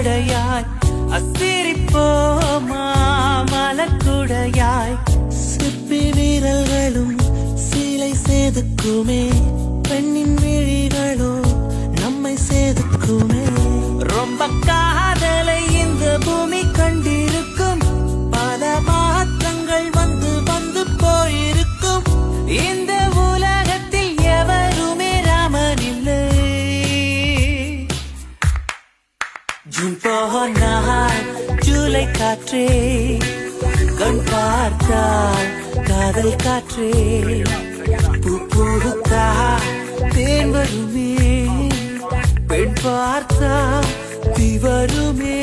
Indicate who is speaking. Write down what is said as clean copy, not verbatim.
Speaker 1: படையாய் அசிரிப்போமா மலக்குடையாய் சிற்பி வீரர்களும் சிலை சேதுக்குமே பெண்ணின் விழிகளோ நம்மை சேதுக்குமே ரொம்ப காதலை இந்த பூமி கண்டிருக்கும் பல மாற்றங்கள் வந்து வந்து போயிருக்கும் இந்த உலகத்தில் எவருமே ராமன் இல்லை ஜூன் போனால் ஜூலை காற்றே கண் பார்த்தால் காதல் காற்றே பூ பூத்தா தேன் வருமே பெண் பார்த்தா தீ வருமே